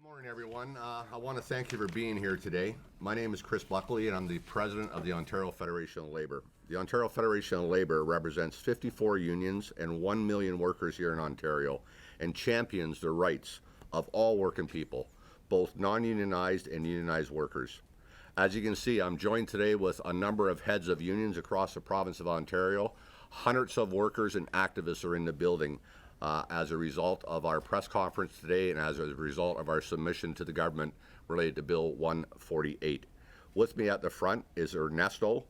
Morning, everyone. I want to thank you for being here today. My name is Chris Buckley, and I'm the president of the Ontario Federation of Labour. The Ontario Federation of Labour represents 54 unions and 1 million workers here in Ontario and champions the rights of all working people, both non-unionized and unionized workers. As you can see, I'm joined today with a number of heads of unions across the province of Ontario. Hundreds of workers and activists are in the building as a result of our press conference today and as a result of our submission to the government related to Bill 148. With me at the front is Ernesto,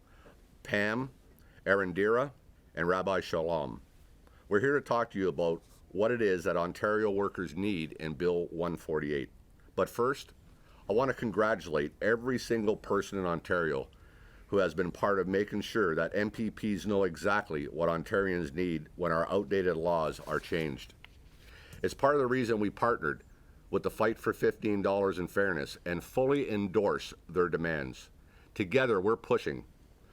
Pam, Arindira, and Rabbi Shalom. We're here to talk to you about what it is that Ontario workers need in Bill 148. But first, I want to congratulate every single person in Ontario who has been part of making sure that MPPs know exactly what Ontarians need when our outdated laws are changed. It's part of the reason we partnered with the Fight for $15 in Fairness and fully endorse their demands. Together, we're pushing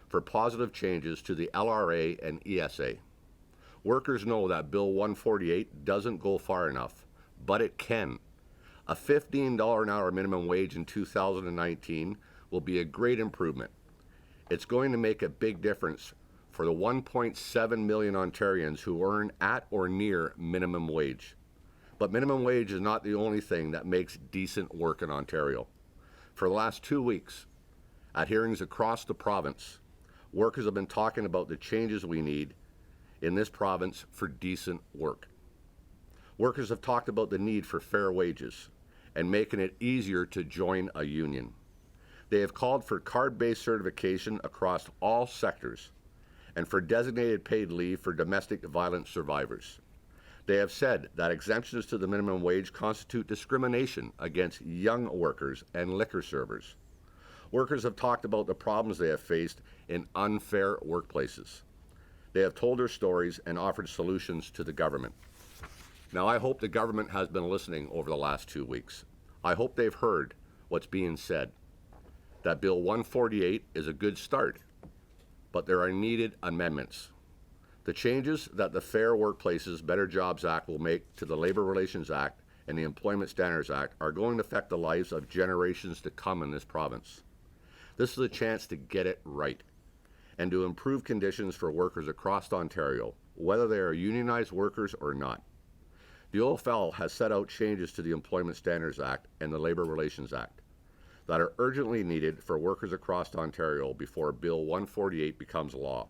for positive changes to the LRA and ESA. Workers know that Bill 148 doesn't go far enough, but it can. A $15 an hour minimum wage in 2019 will be a great improvement. It's going to make a big difference for the 1.7 million Ontarians who earn at or near minimum wage. But minimum wage is not the only thing that makes decent work in Ontario. For the last 2 weeks, at hearings across the province, workers have been talking about the changes we need in this province for decent work. Workers have talked about the need for fair wages and making it easier to join a union. They have called for card-based certification across all sectors and for designated paid leave for domestic violence survivors. They have said that exemptions to the minimum wage constitute discrimination against young workers and liquor servers. Workers have talked about the problems they have faced in unfair workplaces. They have told their stories and offered solutions to the government. Now, I hope the government has been listening over the last 2 weeks. I hope they've heard what's being said. That Bill 148 is a good start, but there are needed amendments. The changes that the Fair Workplaces, Better Jobs Act will make to the Labor Relations Act and the Employment Standards Act are going to affect the lives of generations to come in this province. This is a chance to get it right and to improve conditions for workers across Ontario, whether they are unionized workers or not. The OFL has set out changes to the Employment Standards Act and the Labor Relations Act that are urgently needed for workers across Ontario before Bill 148 becomes law.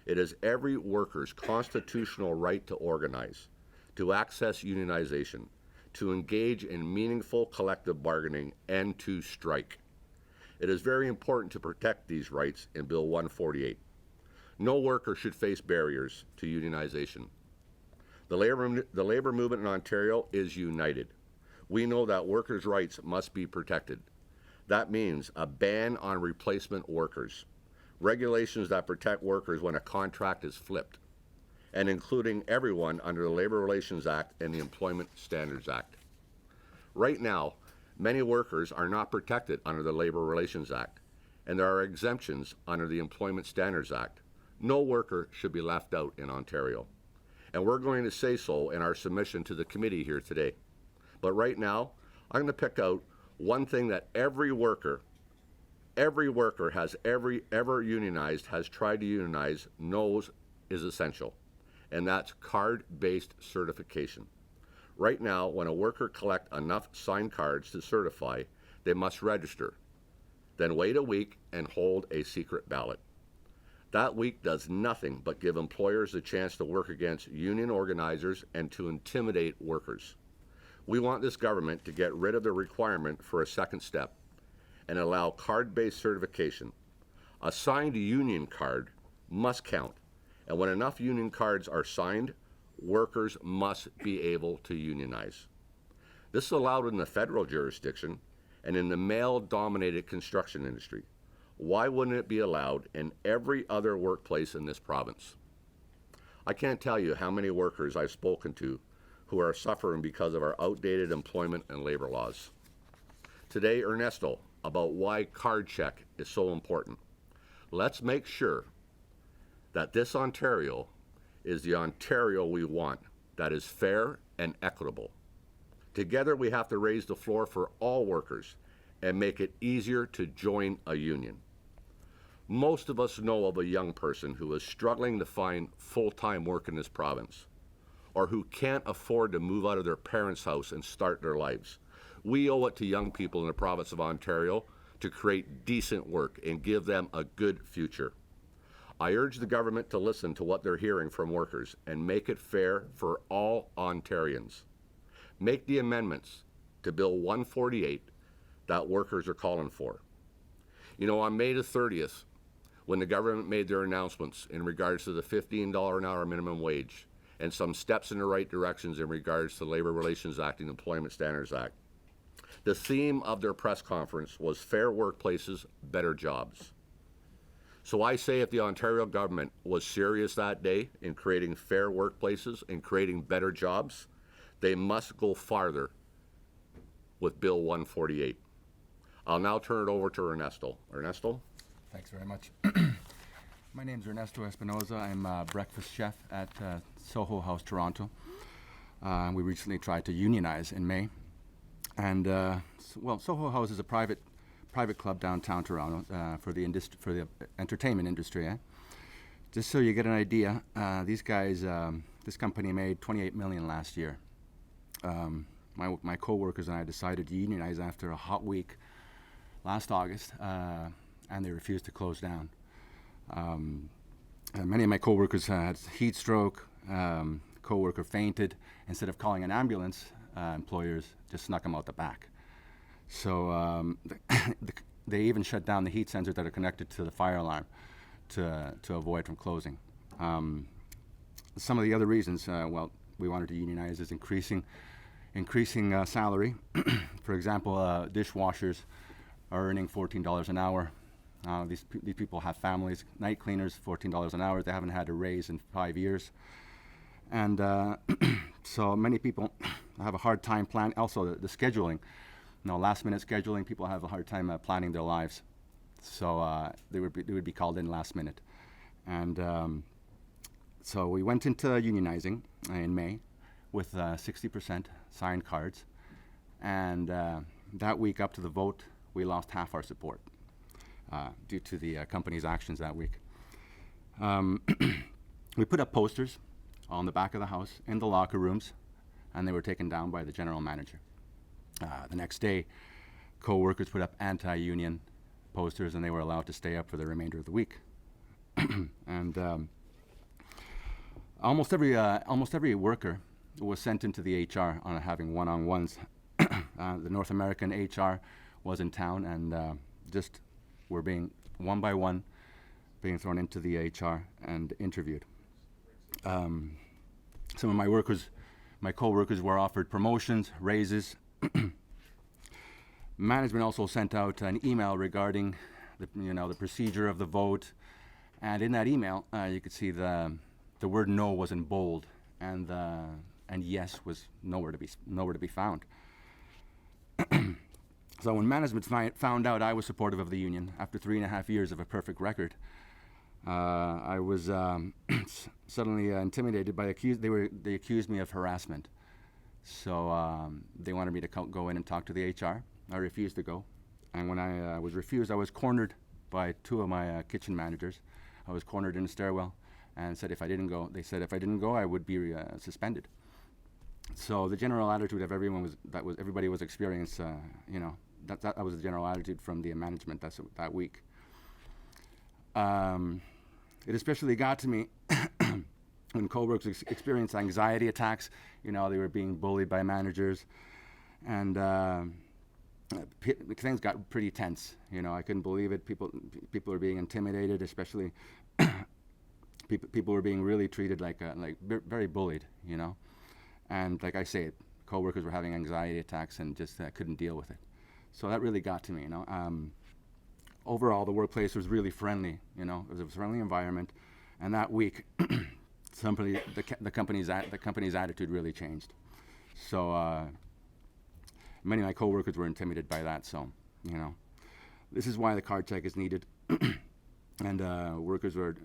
It is every worker's constitutional right to organize, to access unionization, to engage in meaningful collective bargaining, and to strike. It is very important to protect these rights in Bill 148. No worker should face barriers to unionization. The labor movement in Ontario is united. We know that workers' rights must be protected. That means a ban on replacement workers, regulations that protect workers when a contract is flipped, and including everyone under the Labor Relations Act and the Employment Standards Act. Right now, many workers are not protected under the Labor Relations Act, and there are exemptions under the Employment Standards Act. No worker should be left out in Ontario, and we're going to say so in our submission to the committee here today. But right now, I'm going to pick out one thing that every worker has ever unionized, has tried to unionize, knows is essential, and that's card-based certification. Right now, when a worker collects enough signed cards to certify, they must register, then wait a week and hold a secret ballot. That week does nothing but give employers a chance to work against union organizers and to intimidate workers. We want this government to get rid of the requirement for a second step and allow card-based certification. A signed union card must count, and when enough union cards are signed, workers must be able to unionize. This is allowed in the federal jurisdiction and in the male-dominated construction industry. Why wouldn't it be allowed in every other workplace in this province? I can't tell you how many workers I've spoken to who are suffering because of our outdated employment and labor laws. Today, Ernesto, about why card check is so important. Let's make sure that this Ontario is the Ontario we want, that is fair and equitable. Together, we have to raise the floor for all workers and make it easier to join a union. Most of us know of a young person who is struggling to find full-time work in this province, or who can't afford to move out of their parents' house and start their lives. We owe it to young people in the province of Ontario to create decent work and give them a good future. I urge the government to listen to what they're hearing from workers and make it fair for all Ontarians. Make the amendments to Bill 148 that workers are calling for. You know, on May the 30th, when the government made their announcements in regards to the $15 an hour minimum wage and some steps in the right directions in regards to the Labor Relations Act and Employment Standards Act, the theme of their press conference was fair workplaces, better jobs. So I say if the Ontario government was serious that day in creating fair workplaces and creating better jobs, they must go farther with Bill 148. I'll now turn it over to Ernesto. Ernesto? Thanks very much. My name's Ernesto Espinoza. I'm a breakfast chef at Soho House, Toronto. We recently tried to unionize in May. And, Soho House is a private club downtown Toronto for the entertainment industry. Just so you get an idea, these guys, this company made $28 million last year. My co-workers and I decided to unionize after a hot week last August, and they refused to close down. Many of my co-workers had heat stroke. Co-worker fainted. Instead of calling an ambulance, employers just snuck them out the back. So they even shut down the heat sensors that are connected to the fire alarm to avoid from closing. Some of the other reasons, we wanted to unionize is increasing salary. For example, dishwashers are earning $14 an hour. These people have families. Night cleaners, $14 an hour. They haven't had a raise in 5 years. And so many people have a hard time planning. Also, the scheduling, last minute scheduling. People have a hard time planning their lives. So they would be called in last minute. And so we went into unionizing in May with 60% signed cards. And that week up to the vote, we lost half our support due to the company's actions that week. We put up posters on the back of the house in the locker rooms, and they were taken down by the general manager. The next day, co-workers put up anti-union posters, and they were allowed to stay up for the remainder of the week. And almost every worker was sent into the HR on having one-on-ones. The North American HR was in town, and just were being one by one being thrown into the HR and interviewed. Some of my co-workers were offered promotions, raises. Management also sent out an email regarding the procedure of the vote, and in that email you could see the word no was in bold, and yes was nowhere to be found. So when management found out I was supportive of the union after 3.5 years of a perfect record, I was suddenly intimidated by they accused me of harassment. So they wanted me to go in and talk to the HR. I refused to go, and when I was refused, I was cornered by two of my kitchen managers. I was cornered in a stairwell, and said if I didn't go, I would be suspended. So the general attitude of everybody was experiencing, that was the general attitude from the management that week. It especially got to me when co-workers experienced anxiety attacks. They were being bullied by managers, and things got pretty tense. I couldn't believe it. People were being intimidated, especially people were being really treated like very bullied. And like I say, co-workers were having anxiety attacks and just couldn't deal with it. So that really got to me. Overall, the workplace was really friendly. It was a friendly environment, and that week, the company's attitude really changed. So many of my coworkers were intimidated by that. So this is why the card check is needed, and workers were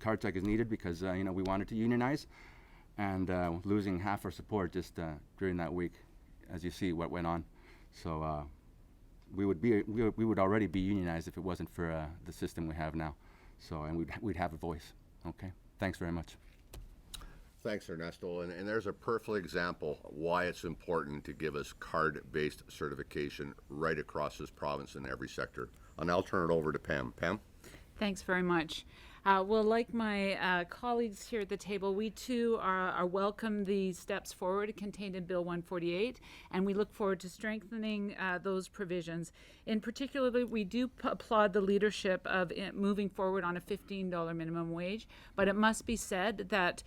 card check is needed because we wanted to unionize, and losing half our support just during that week as you see what went on. So we would already be unionized if it wasn't for the system we have now. So, and we'd have a voice. Okay, thanks very much. Thanks, Ernesto. And there's a perfect example why it's important to give us card-based certification right across this province in every sector. And I'll turn it over to Pam. Pam? Thanks very much. Well, like my colleagues here at the table, we too are welcome the steps forward contained in Bill 148, and we look forward to strengthening those provisions. In particular, we do applaud the leadership of moving forward on a $15 minimum wage, but it must be said that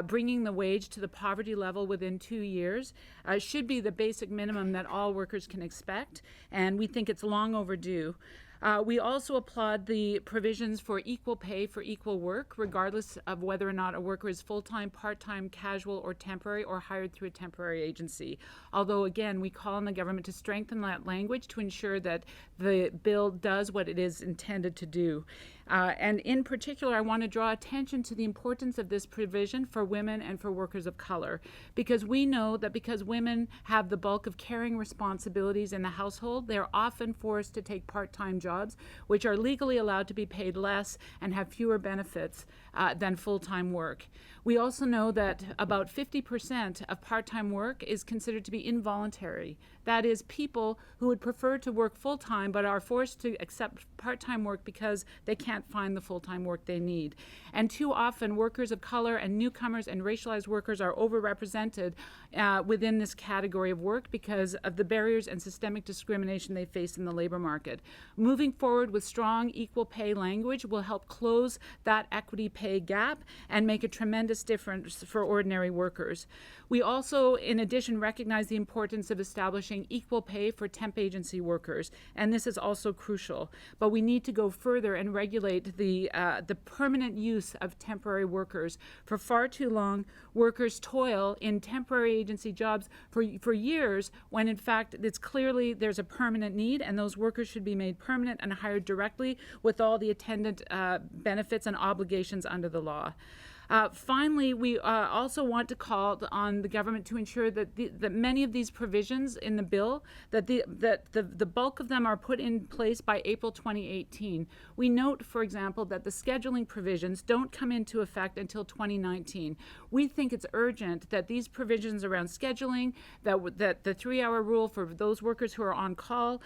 bringing the wage to the poverty level within 2 years should be the basic minimum that all workers can expect, and we think it's long overdue. We also applaud the provisions for equal pay for equal work, regardless of whether or not a worker is full-time, part-time, casual, or temporary, or hired through a temporary agency. Although, again, we call on the government to strengthen that language to ensure that the bill does what it is intended to do. And in particular, I want to draw attention to the importance of this provision for women and for workers of color, because we know that because women have the bulk of caring responsibilities in the household, they're often forced to take part-time jobs, which are legally allowed to be paid less and have fewer benefits than full-time work. We also know that about 50% of part-time work is considered to be involuntary. That is, people who would prefer to work full-time but are forced to accept part-time work because they can't find the full-time work they need. And too often, workers of color and newcomers and racialized workers are overrepresented within this category of work because of the barriers and systemic discrimination they face in the labor market. Moving forward with strong equal pay language will help close that equity pay gap and make a tremendous difference for ordinary workers. We also, in addition, recognize the importance of establishing equal pay for temp agency workers, and this is also crucial. But we need to go further and regulate the permanent use of temporary workers. For far too long, workers toil in temporary agency jobs for years when in fact it's clearly there's a permanent need, and those workers should be made permanent and hired directly with all the attendant benefits and obligations under the law. Finally, we also want to call on the government to ensure that that many of these provisions in the bill, that the bulk of them are put in place by April 2018. We note, for example, that the scheduling provisions don't come into effect until 2019. We think it's urgent that these provisions around scheduling, that the 3-hour rule for those workers who are on call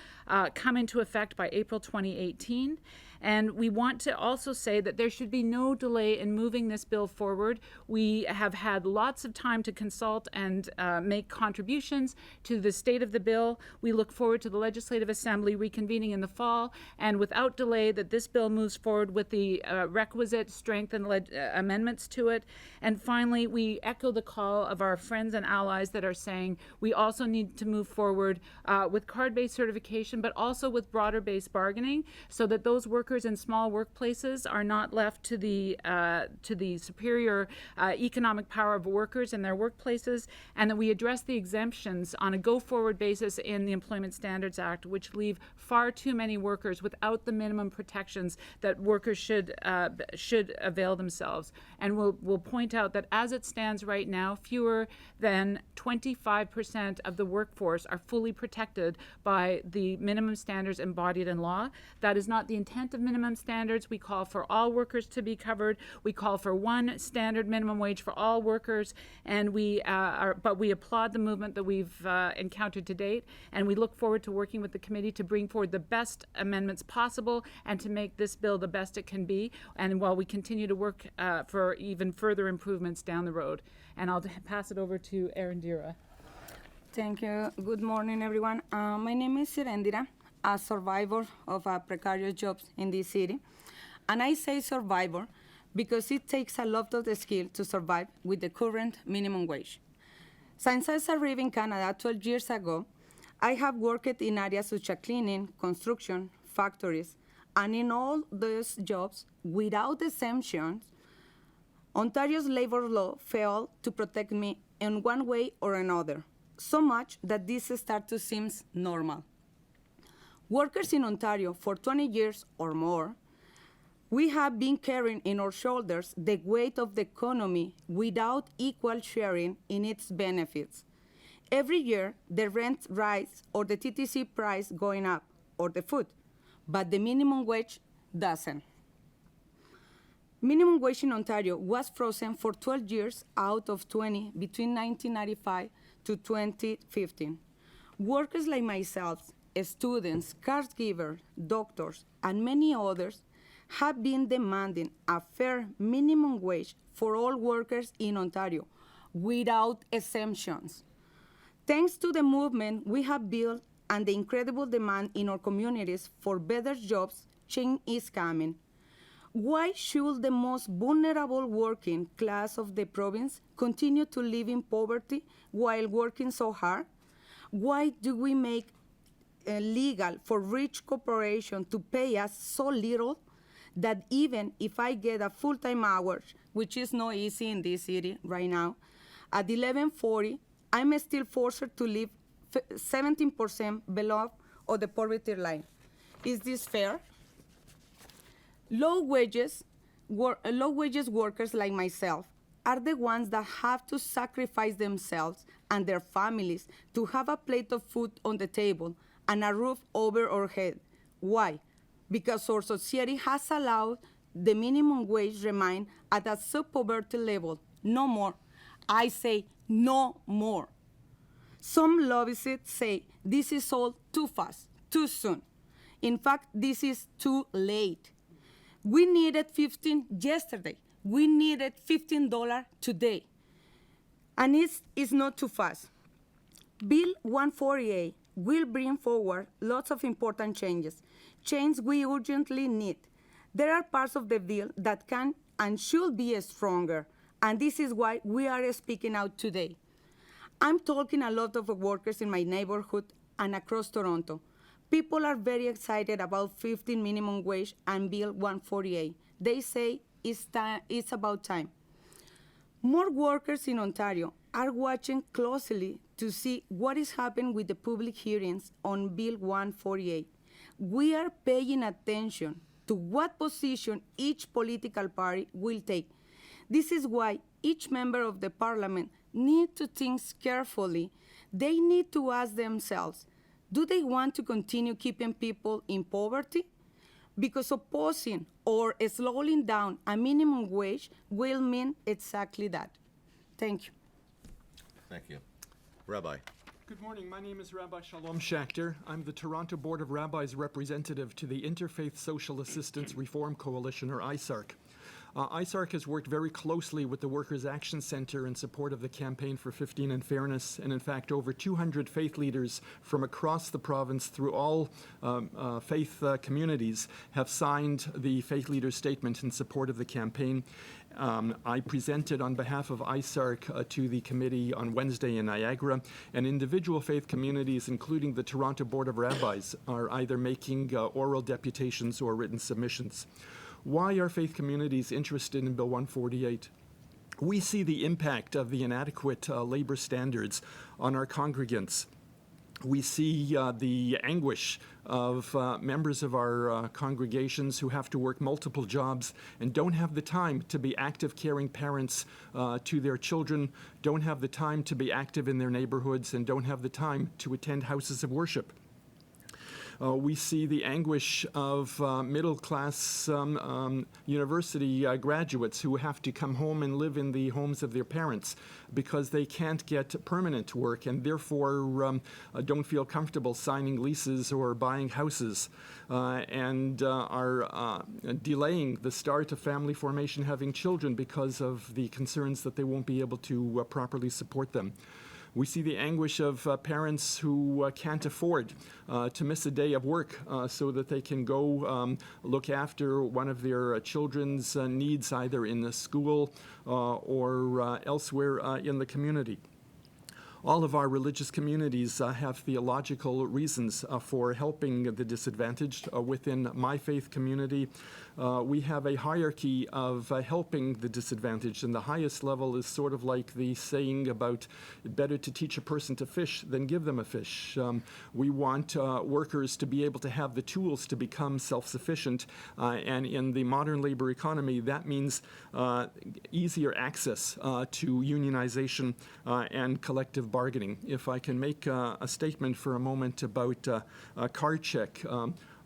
come into effect by April 2018. And we want to also say that there should be no delay in moving this bill forward. We have had lots of time to consult and make contributions to the state of the bill. We look forward to the Legislative Assembly reconvening in the fall, and without delay that this bill moves forward with the requisite strength and amendments to it. And finally, we echo the call of our friends and allies that are saying we also need to move forward with card-based certification, but also with broader-based bargaining, so that those workers in small workplaces are not left to the superior economic power of workers in their workplaces, and that we address the exemptions on a go-forward basis in the Employment Standards Act, which leave far too many workers without the minimum protections that workers should avail themselves. And we'll point out that as it stands right now, fewer than 25% of the workforce are fully protected by the minimum standards embodied in law. That is not the intent of minimum standards. We call for all workers to be covered. We call for one standard minimum wage for all workers, and but we applaud the movement that we've encountered to date, and we look forward to working with the committee to bring forward the best amendments possible and to make this bill the best it can be, and while we continue to work for even further improvements down the road. And I'll pass it over to Erendira. Thank you. Good morning, everyone. My name is Erendira, a survivor of precarious jobs in this city. And I say survivor because it takes a lot of the skill to survive with the current minimum wage. Since I arrived in Canada 12 years ago, I have worked in areas such as cleaning, construction, factories, and in all those jobs, without exemptions, Ontario's labor law failed to protect me in one way or another, so much that this starts to seem normal. Workers in Ontario for 20 years or more, we have been carrying in our shoulders the weight of the economy without equal sharing in its benefits. Every year, the rent rise or the TTC price going up, or the food, but the minimum wage doesn't. Minimum wage in Ontario was frozen for 12 years out of 20 between 1995 to 2015. Workers like myself, students, caregivers, doctors, and many others have been demanding a fair minimum wage for all workers in Ontario without exemptions. Thanks to the movement we have built and the incredible demand in our communities for better jobs, change is coming. Why should the most vulnerable working class of the province continue to live in poverty while working so hard? Why do we make legal for rich corporations to pay us so little that even if I get a full-time hours, which is not easy in this city right now, at 11:40, I'm still forced to live 17% below of the poverty line. Is this fair? Low wages workers like myself are the ones that have to sacrifice themselves and their families to have a plate of food on the table and a roof over our head. Why? Because our society has allowed the minimum wage remain at a sub-poverty level. No more. I say no more. Some lobbyists say this is all too fast, too soon. In fact, this is too late. We needed 15 yesterday. We needed $15 today. And it's not too fast. Bill 148 will bring forward lots of important changes we urgently need. There are parts of the bill that can and should be stronger, and this is why we are speaking out today. I'm talking a lot of workers in my neighborhood and across Toronto. People are very excited about 15 minimum wage and Bill 148. They say it's about time. More workers in Ontario are watching closely to see what is happening with the public hearings on Bill 148. We are paying attention to what position each political party will take. This is why each member of the parliament needs to think carefully. They need to ask themselves, do they want to continue keeping people in poverty? Because opposing or slowing down a minimum wage will mean exactly that. Thank you. Thank you. Rabbi. Good morning. My name is Rabbi Shalom Schachter. I'm the Toronto Board of Rabbis representative to the Interfaith Social Assistance Reform Coalition, or ISARC. ISARC has worked very closely with the Workers' Action Center in support of the Campaign for 15 and Fairness, and in fact over 200 faith leaders from across the province through all faith communities have signed the Faith Leaders Statement in support of the campaign. I presented on behalf of ISARC to the committee on Wednesday in Niagara, and individual faith communities, including the Toronto Board of Rabbis, are either making oral deputations or written submissions. Why are faith communities interested in Bill 148? We see the impact of the inadequate labor standards on our congregants. We see the anguish of members of our congregations who have to work multiple jobs and don't have the time to be active caring parents to their children, don't have the time to be active in their neighborhoods, and don't have the time to attend houses of worship. We see the anguish of middle-class university graduates who have to come home and live in the homes of their parents because they can't get permanent work and therefore don't feel comfortable signing leases or buying houses and are delaying the start of family formation, having children, because of the concerns that they won't be able to properly support them. We see the anguish of parents who can't afford to miss a day of work so that they can go look after one of their children's needs, either in the school or elsewhere in the community. All of our religious communities have theological reasons for helping the disadvantaged. Within my faith community, we have a hierarchy of helping the disadvantaged, and the highest level is sort of like the saying about better to teach a person to fish than give them a fish. We want workers to be able to have the tools to become self-sufficient, and in the modern labor economy, that means easier access to unionization and collective collective bargaining. If I can make a statement for a moment about a card check.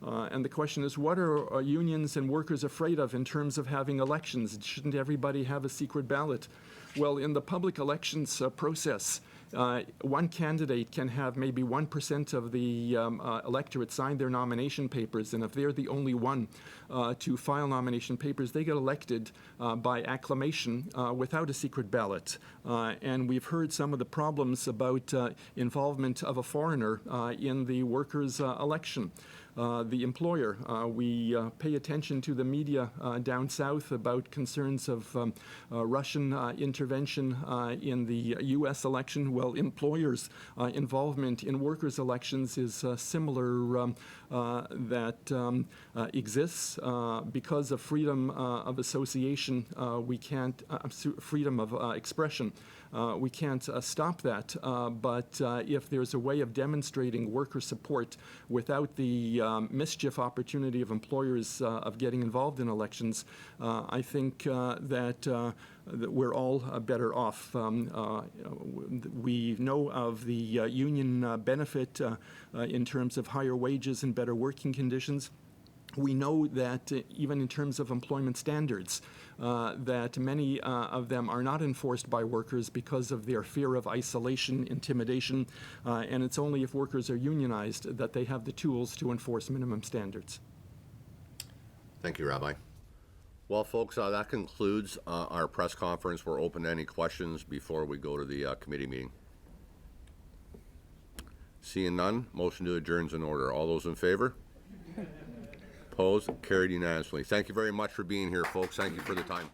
And the question is, what are unions and workers afraid of in terms of having elections? Shouldn't everybody have a secret ballot? Well, in the public elections process, one candidate can have maybe 1% of the electorate sign their nomination papers, and if they're the only one to file nomination papers, they get elected by acclamation without a secret ballot. And we've heard some of the problems about involvement of a foreigner in the workers' election. The employer. We pay attention to the media down south about concerns of Russian intervention in the U.S. election. Well, employers' involvement in workers' elections is similar that exists because of freedom of association. We can't freedom of expression. We can't stop that, but if there's a way of demonstrating worker support without the mischief opportunity of employers of getting involved in elections, I think that we're all better off. We know of the union benefit in terms of higher wages and better working conditions. We know that even in terms of employment standards, that many of them are not enforced by workers because of their fear of isolation, intimidation, and it's only if workers are unionized that they have the tools to enforce minimum standards. Thank you, Rabbi. Well, folks, that concludes our press conference. We're open to any questions before we go to the committee meeting. Seeing none, motion to adjourn is in order. All those in favor? Opposed? Carried unanimously. Thank you very much for being here, folks. Thank you for the time.